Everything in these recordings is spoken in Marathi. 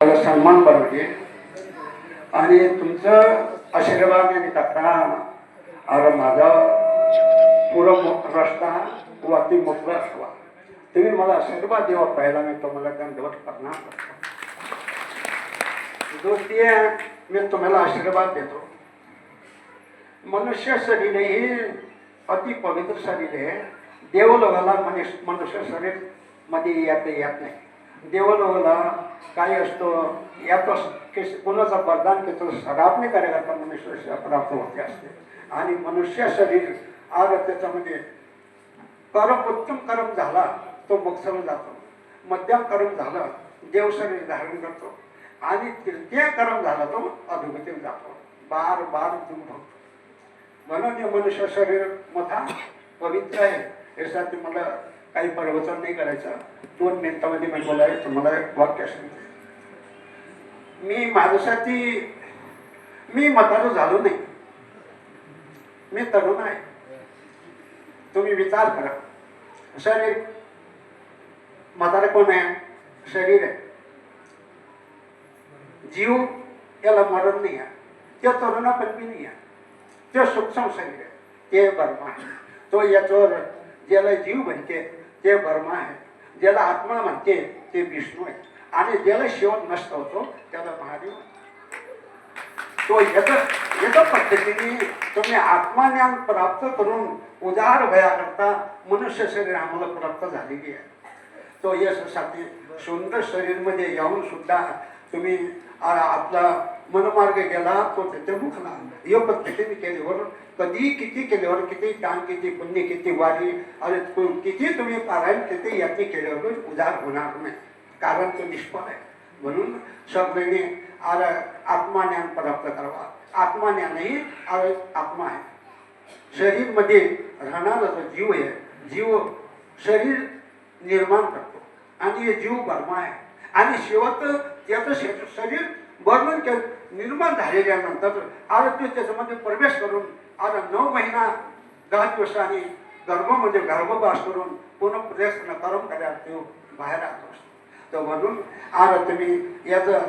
मला सन्मान पाहिजे आणि तुमचं आशीर्वाद आणि तक्रार अरे माझा पुरा रस्ता वाटी मोकळा असावा. तुम्ही मला आशीर्वाद देवा पाहिला मी तुम्हाला दंडवत करणार. द्वितीय मी तुम्हाला आशीर्वाद देतो. मनुष्य शरीर ही अति पवित्र शरीर आहे. देवलोकाला मनुष्य शरीर मध्ये येत नाही. देवलोकाला काय असतो यातच कोणाचा वरदान घेतो सडापणे कार्यकर्ता मनुष्य प्राप्त होते असते. आणि मनुष्य शरीर आज त्याच्यामध्ये कर्म उत्तम कर्म झाला तो मोक्षाला जातो. मध्यम कर्म झाला देव शरीर धारण करतो. आणि तृतीय कर्म झाला तो अधोगतीला जातो. बार बार जीव भोगतो. म्हणून हे मनुष्य शरीर मोठा पवित्र आहे. यासाठी मला काही प्रवचन नाही करायचं. 2 मिनिटामध्ये मी बोलाय तुम्हाला वाक्य सांगते. मी माझ्यासाठी मी म्हातारो झालो नाही. मी तरुण आहे. तुम्ही विचार करा. शरीर म्हातारे कोण आहे? शरीर आहे. जीव याला मरण नाही आहे. ते तरुणापण बी नाही आहे. ते सूक्ष्म शरीर आहे. ते ब्रह्मा आहे. तो याच्यावर ज्याला जीव म्हणते ते ब्रह्मा आहे. ज्याला आत्मा म्हणते ते विष्णू आहे. आणि ज्याला शेवट नष्ट होतो त्याला महादेव. तो याच्या पद्धतीने तुम्ही आत्मज्ञान प्राप्त करून उदार भयाकरता मनुष्य शरीर आम्हाला प्राप्त झालेली आहे. तो यासाठी सुंदर शरीरमध्ये येऊन सुद्धा तुम्ही आपला मनमार्ग गेला तो त्याच्या मुखला. या पद्धतीने केल्यावर कधी किती केल्यावर किती दान किती पुण्य किती वारी आणि किती तुम्ही पारायण किती याची केल्यावर उदार होणार नाही. कारण तो निष्फळ आहे. म्हणून सगळ्यांनी आत्मज्ञान प्राप्त करावा. आत्मज्ञान ही आत्मा आहे. शरीर मध्ये राहणारा जो जीव आहे जीव शरीर निर्माण करतो आणि हे जीव ब्रह्मा आहे. आणि शेवट त्याचं शरीर वर्णन निर्माण झालेल्यानंतर तो त्याच्यामध्ये प्रवेश करून 9 महिना 10 दिवसांनी गर्भामध्ये गर्भवास करून पुन्हा प्रयत्न करून करायला तो बाहेर राहतो. तर म्हणून तुम्ही याचं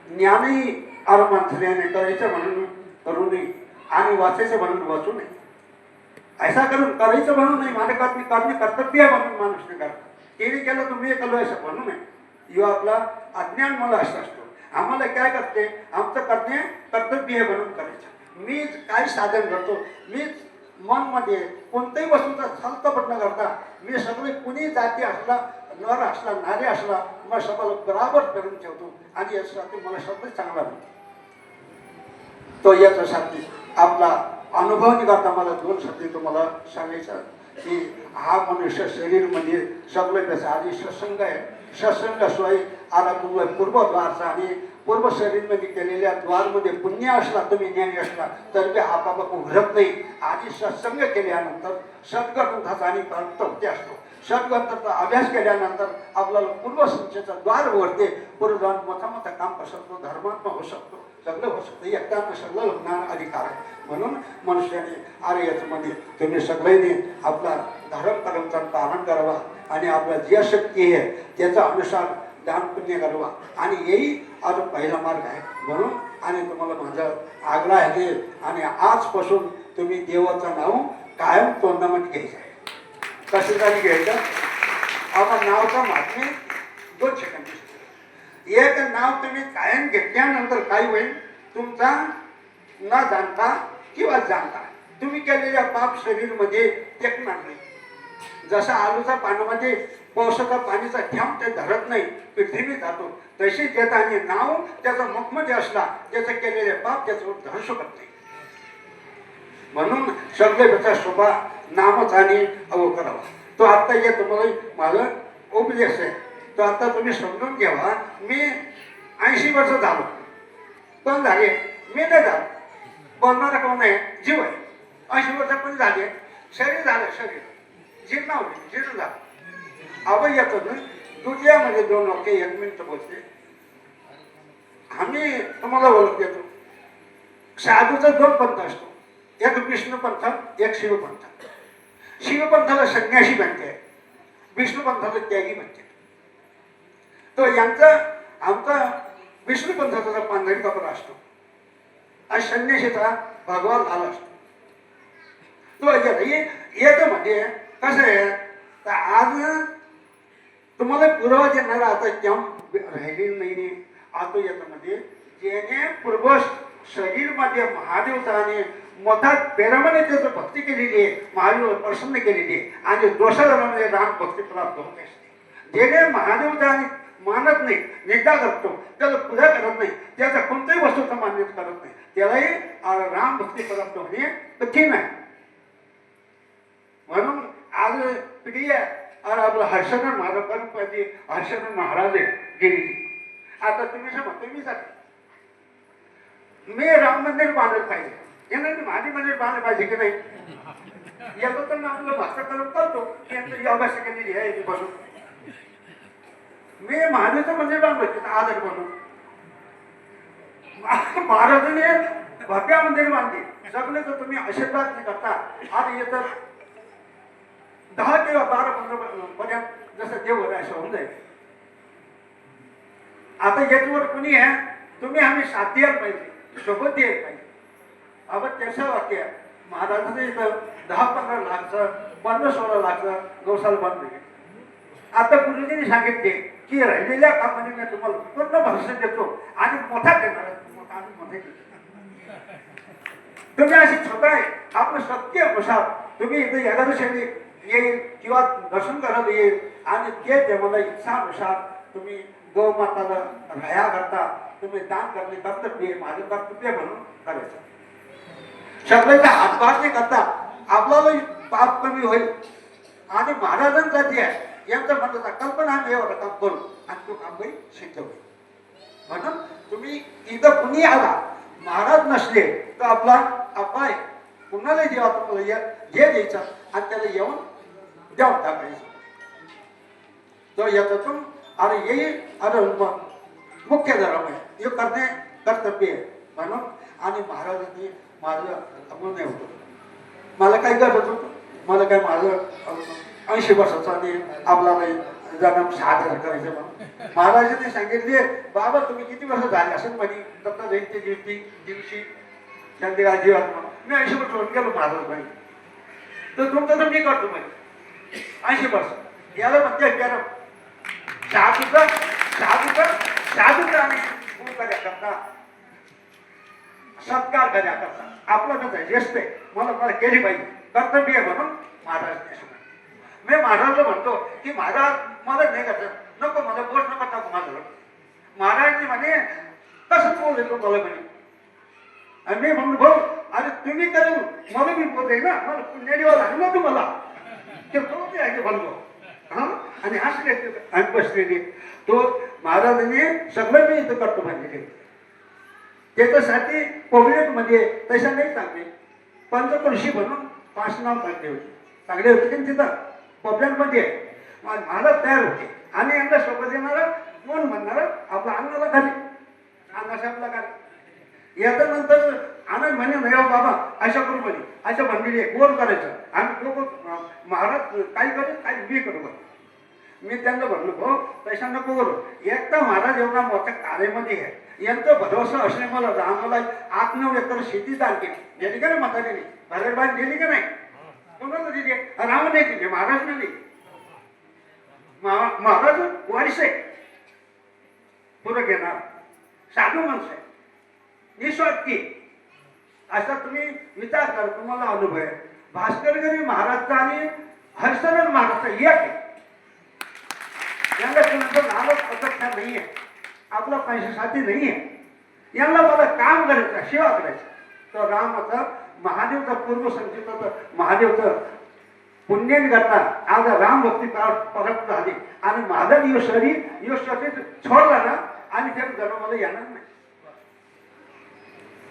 ज्ञानही माणसाने करायचं म्हणून करू नये आणि वाचायचं म्हणून वाचू नये. ऐसा करून करायचं म्हणून नाही. माझं करणे कर्तव्य आहे म्हणून माणूस नाही करत. तिने केलं तुम्ही हे केलं असं म्हणू नये. यो आपला अज्ञान मला असं असतो. आम्हाला काय करते आमचं करणे कर्तव्य आहे म्हणून करायचं. मी काय साधन करतो मीच मनमध्ये कोणत्याही वस्तूचा संकल्प न करता मी सगळे कुणी जाती असला नर असला नारी असला मग सगळं बराबर करून ठेवतो. आणि याच्यासाठी मला सगळं चांगला मिळतो. तो याच्यासाठी आपला अनुभव निघता मला 2 शब्द तुम्हाला सांगायचं की हा मनुष्य शरीर म्हणजे सगळं कसं आधी सत्संग आहे. सत्संगाशिवाय तुम्हाला पूर्वद्वारचा आणि पूर्व शरीरमध्ये केलेल्या द्वारमध्ये पुण्य असला तुम्ही ज्ञानी असला तर ते आपाप उघडत नाही. आधी सत्संग केल्यानंतर सद्ग्रंथाचा आणि कर्तव्य असतो. सद्ग्रंथाचा अभ्यास केल्यानंतर आपल्याला पूर्व संस्थेचा द्वार उघडते. पूर्व जाऊन मोठा मोठा काम करू शकतो. धर्मात्मा होऊ शकतो. सगळं होऊ शकतं. एकट्यानं सगळं होणार अधिकार आहे. म्हणून मनुष्याने याच्यामध्ये तुम्ही सगळ्यांनी आपला धर्म कर्मचा पालन करावा आणि आपला जी शक्ती आहे त्याचा अनुसार दान पुण्य करावा. आणि येही आज पहिला मार्ग आहे. म्हणून आणि तुम्हाला माझा आग्रह आहे आणि आजपासून तुम्ही देवाचं नाव कायम तोंडामध्ये घ्यायचं आहे. कसं तरी घ्यायचं. आपण नावचं महात्म्य 2 सेकंद. एक नाव तुम्ही कायम घेतल्यानंतर काय होईल तुमचा न जाणता किंवा जाणता तुम्ही केलेल्या पाप शरीरमध्ये टेकणार नाही. जसं आलूच्या पाण्यामध्ये पावसाचा पाणीचा थेंब ते धरत नाही पृथ्वी जातो तशी देताना नाव त्याचा मुखमध्ये असला त्याचं केलेले पाप त्याच्यावर धरू शकत नाही. म्हणून सगळे त्याचा शोभा नामच आणि अव करावा. तो आता ये तुम्हाला माझा उपदेश आहे. तो आता तुम्ही समजून घ्यावा. मी 80 वर्ष झालो. कोण झाले? मी नाही झालो. बोलणारा कोण आहे? जीव आहे. 80 वर्ष पण झाले. शरीर झालं. शरीर जीर्ण होते. जीर्ण झालं. अवय येतो ना दुनियामध्ये 2 लोक 1 मिनिट बोलते. आम्ही तुम्हाला ओळख देतो. साधूचा 2 पंथ असतो. एक विष्णू पंथ एक शिवपंथ. शिवपंथाला संन्यासी म्हणते. विष्णू पंथाला त्यागी म्हणते. तो यांचा आमचा विष्णू पंथाचा पांढरी कपडा असतो आणि संन्याशीचा भगवा लाल असतो. तो याच्यामध्ये कसं आहे तर आज तुम्हाला पुरावा देणारा आता जम राहिलेली नाही. आता याच्यामध्ये ज्याने पूर्व शरीरमध्ये महादेवताने मोठा पेरामध्ये त्याचं भक्ती केलेली आहे, महादेव प्रसन्न केलेली आहे आणि दोषामध्ये राम भक्ती प्राप्त होत असते. ज्याने महादेवताने मानत नाही, निंदा करतो, त्याला पूजा करत नाही, त्याचा कोणत्याही वस्तूचा मान्यता करत नाही, त्यालाही राम भक्ती प्राप्त होणे कठीण आहे. म्हणून आज पिढी आहे और आपलं हर्षवर्धन महाराज पाहिजे. हर्षवर्धन महाराज गेली. आता तुम्ही म्हणतो मी जाते मी राम मंदिर बांधलं पाहिजे, यांना माझे मंदिर बांधलं पाहिजे की नाही. याचं तर आपलं भक्त करून करतो यांचं योगाशी केलेली आहे बनून. मी महादेवचं मंदिर बांधलं आदर बनून. महाराजांनी भव्य मंदिर बांधले सगळे तर तुम्ही आशीर्वाद नाही करता. आता येतं 10 किंवा 12-15 पर्यंत जसं देव होतं असं होऊन जाईल. आता याच्यावर कोणी आहे तुम्ही आम्ही साथ द्यायला पाहिजे, सोबत द्यायला पाहिजे. अब त्याचं वाक्य महाराजांचं इथं 10-15 लाखचं 15-16 लाखचं गौशाला बांधले. आता गुरुजींनी सांगितले की राहिलेल्या कामाने मी तुम्हाला पूर्ण भाषण देतो आणि मोठा करणार मोठा आणि मोठे. तुम्ही अशी छोटा आहे आपलं शक्य अनुसार तुम्ही इथं एकादशी येईल किंवा दर्शन करायला येईल आणि ते मला इच्छानुसार तुम्ही गौमाताला राया करता. तुम्ही दान करणे कर्तव्य माझं कर्तव्य म्हणून करायचं. सगळ्याचा हातभार नाही करता आपल्याला पाप कमी होईल आणि महाराजांचा जे आहे यांचं म्हणतात कल्पना आम्ही एवढं काम करू आणि तो काम होईल सिद्ध होईल. म्हणून तुम्ही इथं कुणी आला महाराज नसले तर आपला अपाय कुणाला जेव्हा तुम्हाला जे द्यायचं आणि त्याला येऊन देऊन टाकायचं. तो याच्यातून अरे येईल अरे मुख्य धर्म आहे हे करणे कर्तव्य आहे म्हणून. आणि महाराजांनी माझं आपण नाही होतं मला काही गरज होतं. मला काय माझं 80 वर्षाचा आणि आपल्याला जन्म सादर करायचं म्हणून महाराजांनी सांगितले बाबा तुम्ही किती वर्ष झाले असं म्हणे दत्त जयंती दिवशी संध्याकाळ जीवन म्हणून मी 80 वर्ष होऊन गेलो महाराज म्हणे. तर तुमचं तर मी करतो म्हणे 80 वर्ष याला म्हणते गरम साधूचा आणि कार्या करता सत्कार कार्या करता आपलं कसं ज्येष्ठ आहे मला केली पाहिजे कर्तव्य आहे म्हणून महाराज. मी महाराजला म्हणतो की महाराज मला नाही करत नको मला बोट नको टाकू माझं. महाराजने म्हणे कसं बोल देतो मला म्हणे. आणि मी म्हणून भाऊ अरे तुम्ही करू मला मी बोलते ना मला पुण्याला लागलो तुम्हाला ते बोलते आहे म्हणलो हा आणि हसले आणि बसलेले. तो महाराजांनी सगळं मी इथं करतो म्हणजे त्याच्यासाठी पब्लिकमध्ये तशा नाही चांगले पंचकृषी म्हणून 5 नाव चांगले होते की तिथं पब्लिकमध्ये महाराज तयार होते आणि यांना सोबत येणारा कोण म्हणणार आपला अन्नाला खाली अन्नासाहेबला खाली. याच्यानंतर आनंद म्हणे नाही बाबा अशा करू म्हणे अशा म्हणलेली कोण करायचं आणि तो महाराज काही करेल काही मी करू. मी त्यांना म्हणलो भाऊ पैसा नको करू एकदा महाराज एवढा मोठ्या कार्यामध्ये आहे यांचा भरोसा असणे मला रामाला 8-9 एकर शेती दान केली गेली का नाही म्हातारीने घरबाहेर गेली का नाही कोणाला दिली रामाने दिली महाराज नाही. महाराज वारिस आहे पुरं घेणार साधू माणूस आहे निस्वार्थी असा तुम्ही विचार करा तुम्हाला अनुभव आहे. भास्करगिरी महाराजचा आणि हर्षवर्धन महाराजचा एक आहे. यांना कोणाचं लालच अपेक्षा नाही आहे आपला पैशासाठी नाही आहे यांना मला काम करायचं सेवा करायचं. तर रामाचा महादेवचा पूर्व संचित महादेवचं पुण्याने करता आज राम भक्ती परत झाली आणि माझा दिवसाची छोडला ना आणि त्या जन्माला येणार नाही.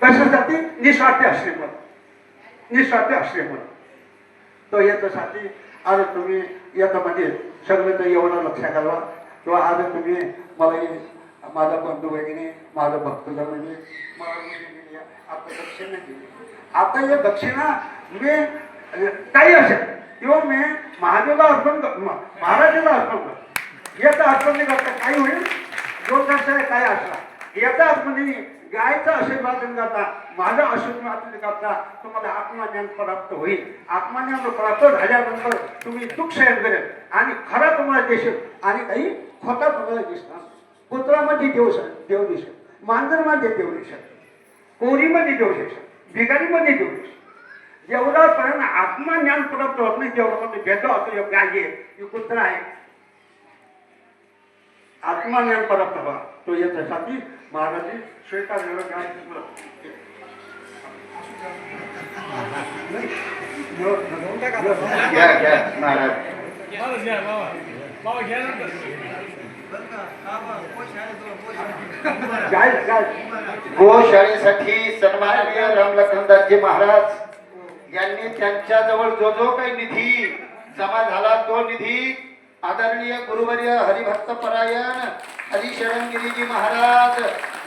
कशासाठी निस्वार्थी आश्रम तो याच्यासाठी आज तुम्ही याच्यामध्ये सगळं तर एवढं लक्षात घालवा किंवा आज तुम्ही मला माझा बंधू वगैरे माझा भक्तजन म्हणजे मला आता दक्षिणा दिली. आता या दक्षिणा मी काही असेल किंवा मी महादेवला अर्पण महाराजाला अर्पण करतो. याचं अर्पण नाही करता काही होईल 2 वर्ष काय असला याचा म्हणजे गायचा आशीर्वाद करता माझा आशीर्वाद करता तुम्हाला आत्मज्ञान प्राप्त होईल. आत्मज्ञान प्राप्त झाल्यानंतर तुम्ही दुःख सहन करेल आणि खरा तुम्हाला दिसेल आणि काही खोटा तुम्हाला दिसणार. कुत्रामध्ये देव दिसेल, मांजरमध्ये देव दिसेल, कोरीमध्ये देव दिसेल, भिकारीमध्ये देव दिसेल. जेवढापर्यंत आत्मज्ञान प्राप्त होत नाही तेवढा भेद होतो. गाय आहे कुत्रा आहे. आत्मज्ञान प्राप्त व्हा तो याच्यासाठी महाराज स्वीकार गोशाळेसाठी सन्माननीय रामलखनदासजी महाराज यांनी त्यांच्याजवळ जो जो काही निधी जमा झाला तो निधी आदरणीय गुरुवर्य हरिभक्त परायण हरिशरणगिरीजी महाराज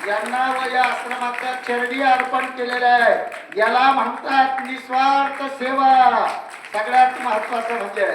यांना व या आश्रमाच्या चरणी अर्पण केलेलं आहे. याला म्हणतात निस्वार्थ सेवा. सगळ्यात महत्वाचं म्हणजे